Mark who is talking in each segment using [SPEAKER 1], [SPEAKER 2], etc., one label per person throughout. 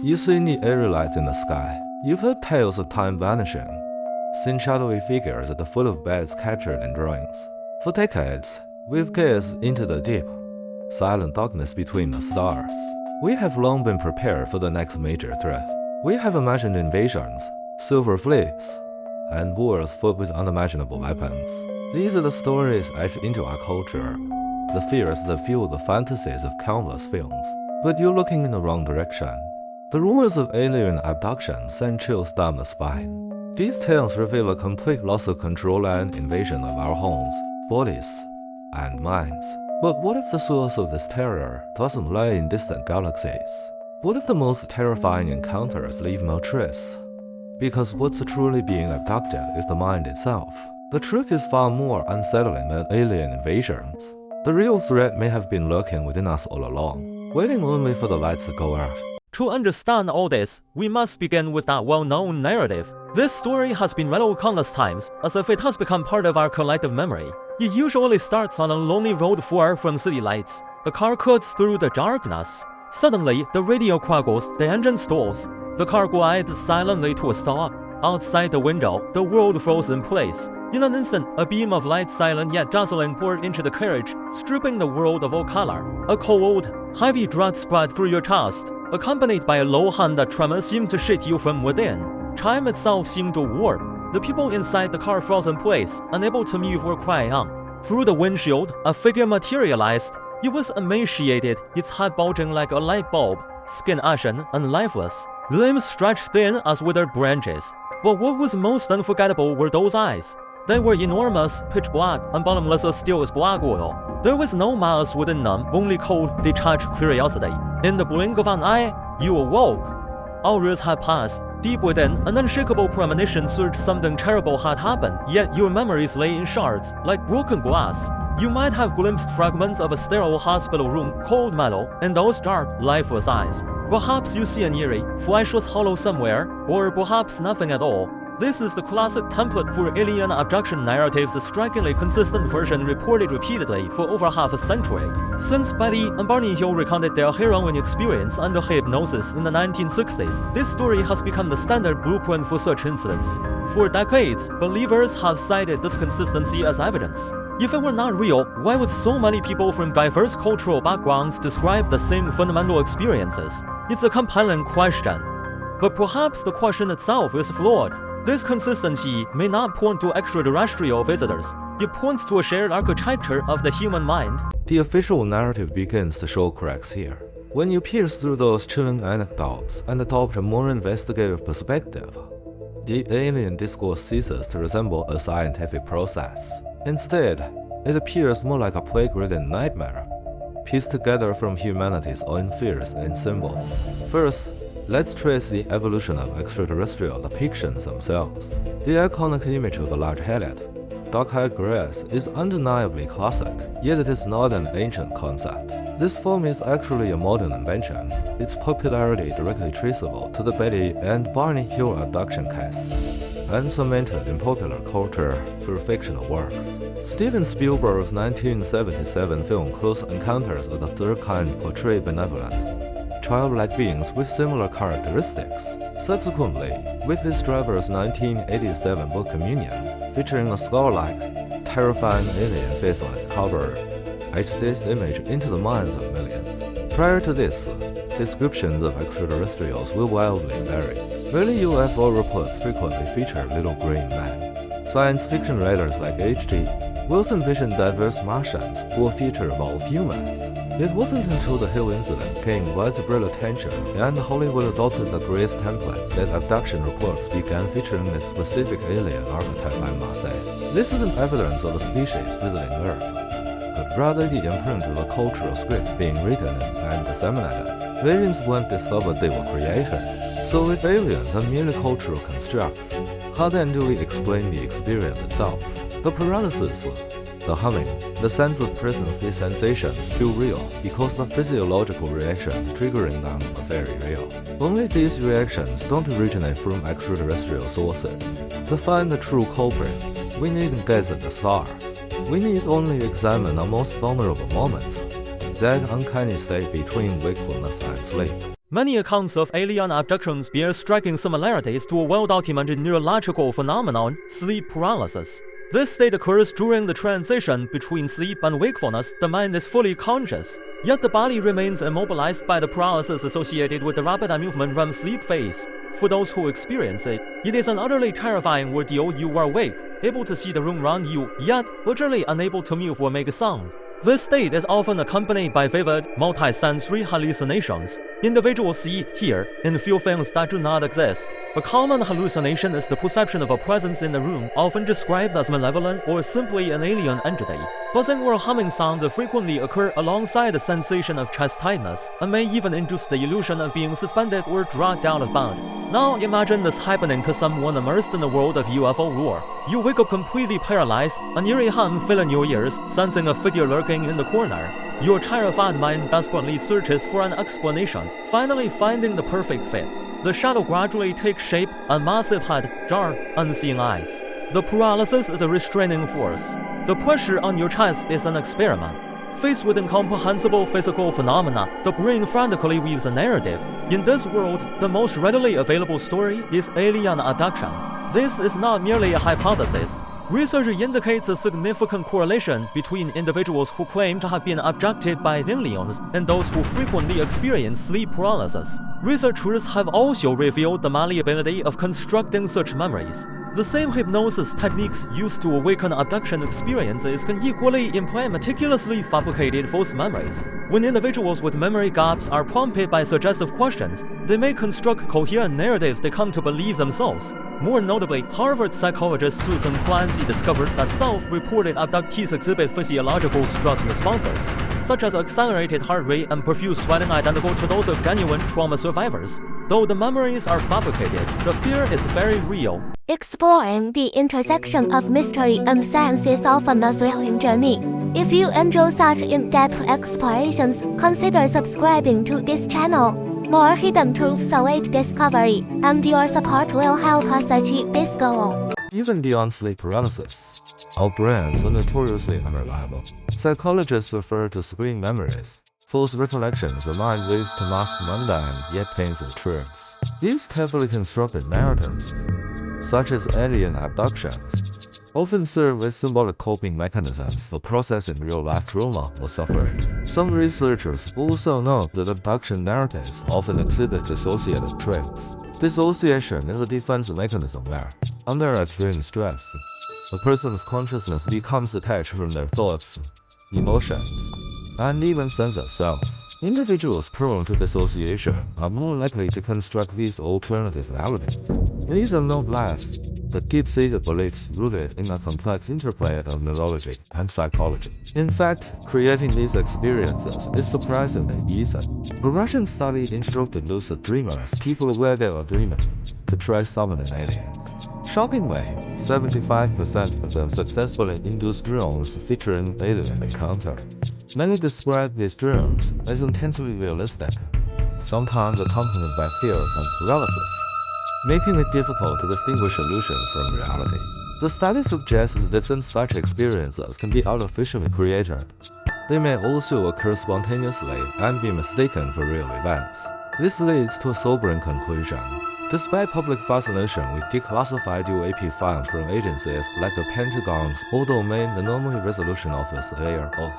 [SPEAKER 1] You see neat airy lights in the sky. You've heard tales of time vanishing, seen shadowy figures at the foot of beds captured in drawings. For decades, we've gazed into the deep, silent darkness between the stars. We have long been prepared for the next major threat. We have imagined invasions, silver fleets, and wars fought with unimaginable weapons. These are the stories etched into our culture, the fears that fuel the fantasies of countless films. But you're looking in the wrong direction. The rumors of alien abduction send chills down the spine. These tales reveal a complete loss of control and invasion of our homes, bodies, and minds. But what if the source of this terror doesn't lie in distant galaxies? What if the most terrifying encounters leave no trace? Because what's truly being abducted is the mind itself. The truth is far more unsettling than alien invasions. The real threat may have been lurking within us all along, waiting only for the lights to go out.
[SPEAKER 2] To understand all this, we must begin with that well-known narrative. This story has been read countless times, as if it has become part of our collective memory. It usually starts on a lonely road far from city lights. A car cuts through the darkness. Suddenly, the radio crackles, the engine stalls. The car glides silently to a stop. Outside the window, the world falls in place. In an instant, a beam of light, silent yet dazzling, poured into the carriage, stripping the world of all color. A cold, heavy dread spread through your chest, accompanied by a low hum that tremor seemed to shake you from within. Time itself seemed to warp. The people inside the car froze in place, unable to move or cry out. Through the windshield, a figure materialized. It was emaciated, its head bulging like a light bulb, skin ashen and lifeless, limbs stretched thin as withered branches. But what was most unforgettable were those eyes. They were enormous, pitch black, and bottomless as still as black oil. There was no malice within them, only cold, detached curiosity. In the blink of an eye, you awoke. Hours had passed. Deep within, an unshakable premonition surged. Something terrible had happened, yet your memories lay in shards, like broken glass. You might have glimpsed fragments of a sterile hospital room, cold metal, and those dark, lifeless eyes. Perhaps you see an eerie, fleshless hollow somewhere, or perhaps nothing at all. This is the classic template for alien abduction narratives, a strikingly consistent version reported repeatedly for over half a century. Since Betty and Barney Hill recounted their harrowing experience under hypnosis in the 1960s, this story has become the standard blueprint for such incidents. For decades, believers have cited this consistency as evidence. If it were not real, why would so many people from diverse cultural backgrounds describe the same fundamental experiences? It's a compelling question. But perhaps the question itself is flawed. This consistency may not point to extraterrestrial visitors. It points to a shared architecture of the human mind.
[SPEAKER 1] The official narrative begins to show cracks here. When you pierce through those chilling anecdotes and adopt a more investigative perspective, the alien discourse ceases to resemble a scientific process. Instead, it appears more like a plague-ridden nightmare, pieced together from humanity's own fears and symbols. First, let's trace the evolution of extraterrestrial depictions themselves. The iconic image of the large headed, dark-haired grass is undeniably classic, yet it is not an ancient concept. This form is actually a modern invention, its popularity directly traceable to the Betty and Barney Hill abduction case, and cemented in popular culture through fictional works. Steven Spielberg's 1977 film Close Encounters of the Third Kind portrayed benevolent, childlike beings with similar characteristics. Subsequently, with his driver's 1987 book Communion, featuring a skull-like, terrifying alien face on its cover, etched this image into the minds of millions. Prior to this, descriptions of extraterrestrials will wildly vary. Early UFO reports frequently feature little green men. Science fiction writers like H.G. Wilson envisioned diverse Martians who feature evolved humans. It wasn't until the Hill incident gained widespread attention and Hollywood adopted the Grace template that abduction reports began featuring a specific alien archetype, I must say. This isn't evidence of a species visiting Earth, but rather the imprint of a cultural script being written and disseminated. Aliens weren't discovered, they were created. So if aliens are merely cultural constructs, how then do we explain the experience itself? The paralysis, the humming, the sense of presence, these sensations feel real because the physiological reactions triggering them are very real. Only these reactions don't originate from extraterrestrial sources. To find the true culprit, we needn't gaze at the stars. We need only examine our most vulnerable moments, that uncanny state between wakefulness and sleep.
[SPEAKER 2] Many accounts of alien abductions bear striking similarities to a well-documented neurological phenomenon, sleep paralysis. This state occurs during the transition between sleep and wakefulness. The mind is fully conscious, yet the body remains immobilized by the paralysis associated with the rapid eye movement REM sleep phase. For those who experience it, it is an utterly terrifying ordeal. You are awake, able to see the room around you, yet utterly unable to move or make a sound. This state is often accompanied by vivid, multi-sensory hallucinations. Individuals see, hear, and feel things that do not exist. A common hallucination is the perception of a presence in the room, often described as malevolent or simply an alien entity. Buzzing or humming sounds frequently occur alongside the sensation of chest tightness, and may even induce the illusion of being suspended or dragged out of bed. Now imagine this happening to someone immersed in the world of UFO lore. You wake up completely paralyzed, an eerie hum filling your ears, sensing a figure lurking in the corner. Your terrified mind desperately searches for an explanation, finally finding the perfect fit. The shadow gradually takes shape, a massive head, jar, unseeing eyes. The paralysis is a restraining force. The pressure on your chest is an experiment. Faced with incomprehensible physical phenomena, the brain frantically weaves a narrative. In this world, the most readily available story is alien abduction. This is not merely a hypothesis. Research indicates a significant correlation between individuals who claim to have been abducted by aliens and those who frequently experience sleep paralysis. Researchers have also revealed the malleability of constructing such memories. The same hypnosis techniques used to awaken abduction experiences can equally implant meticulously fabricated false memories. When individuals with memory gaps are prompted by suggestive questions, they may construct coherent narratives they come to believe themselves. More notably, Harvard psychologist Susan Clancy discovered that self-reported abductees exhibit physiological stress responses, such as accelerated heart rate and profuse sweating identical to those of genuine trauma survivors. Though the memories are fabricated, the fear is very real.
[SPEAKER 3] Exploring the intersection of mystery and science is often a thrilling journey. If you enjoy such in-depth explorations, consider subscribing to this channel. More hidden truths await discovery, and your support will help us achieve this goal.
[SPEAKER 1] Even beyond sleep paralysis, our brains are notoriously unreliable. Psychologists refer to screen memories. False recollections the mind ways to mask mundane yet painful truths. These carefully constructed narratives, such as alien abductions, often serve as symbolic coping mechanisms for processing real-life trauma or suffering. Some researchers also note that abduction narratives often exhibit dissociative traits. Dissociation is a defense mechanism where, under extreme stress, a person's consciousness becomes detached from their thoughts, emotions, and even sense of self. Individuals prone to dissociation are more likely to construct these alternative realities. These are not less, but deep-seated beliefs rooted in a complex interplay of neurology and psychology. In fact, creating these experiences is surprisingly easy. A Russian study instructed lucid dreamers, people aware they are dreaming, to try summoning aliens. Shockingly, 75% of them successfully induced dreams featuring alien encounter. Many describe these dreams as intensely realistic, sometimes accompanied by fear and paralysis, making it difficult to distinguish illusion from reality. The study suggests that since such experiences can be artificially created, they may also occur spontaneously and be mistaken for real events. This leads to a sobering conclusion. Despite public fascination with declassified UAP files from agencies like the Pentagon's All-Domain Anomaly Resolution Office (ARO),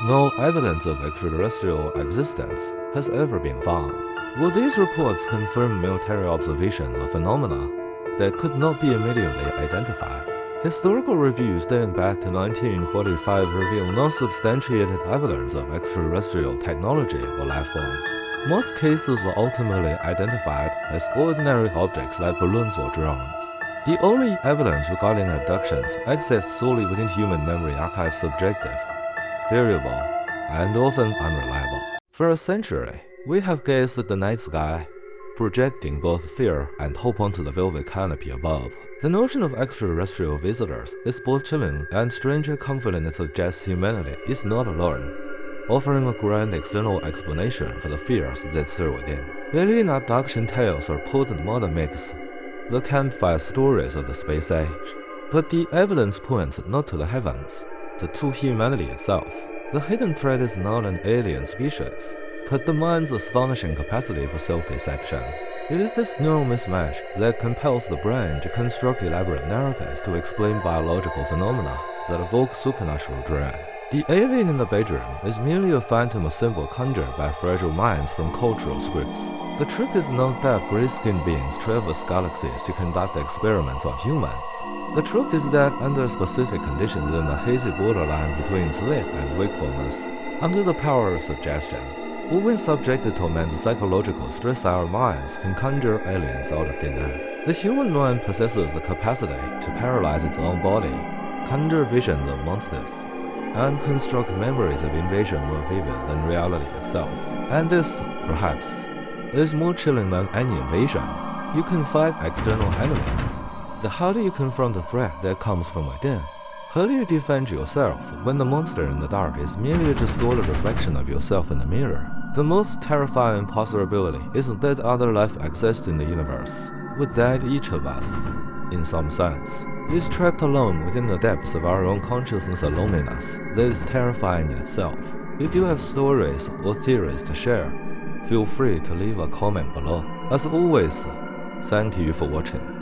[SPEAKER 1] no evidence of extraterrestrial existence has ever been found. Will these reports confirm military observation of phenomena that could not be immediately identified? Historical reviews dating back to 1945 reveal no substantiated evidence of extraterrestrial technology or life forms. Most cases were ultimately identified as ordinary objects like balloons or drones. The only evidence regarding abductions exists solely within human memory archives, subjective, variable, and often unreliable. For a century, we have gazed at the night sky, projecting both fear and hope onto the velvet canopy above. The notion of extraterrestrial visitors is both chilling and strangely comforting. It suggests humanity is not alone, offering a grand external explanation for the fears that stir within. Alien abduction tales are potent modern myths, the campfire stories of the space age. But the evidence points not to the heavens, but to humanity itself. The hidden threat is not an alien species, cut the mind's astonishing capacity for self-perception. It is this neural mismatch that compels the brain to construct elaborate narratives to explain biological phenomena that evoke supernatural dread. The alien in the bedroom is merely a phantom symbol conjured by fragile minds from cultural scripts. The truth is not that gray-skinned beings traverse galaxies to conduct experiments on humans. The truth is that under specific conditions in the hazy borderline between sleep and wakefulness, under the power of suggestion, or when subjected to immense psychological stress, our minds can conjure aliens out of thin air. The human mind possesses the capacity to paralyze its own body, conjure visions of monsters, and construct memories of invasion more vivid than reality itself. And this, perhaps, is more chilling than any invasion. You can fight external enemies. Then how do you confront the threat that comes from within? How do you defend yourself when the monster in the dark is merely a distorted reflection of yourself in the mirror? The most terrifying possibility isn't that other life exists in the universe, but that each of us, in some sense, is trapped alone within the depths of our own consciousness and loneliness that is terrifying in itself. If you have stories or theories to share, feel free to leave a comment below. As always, thank you for watching.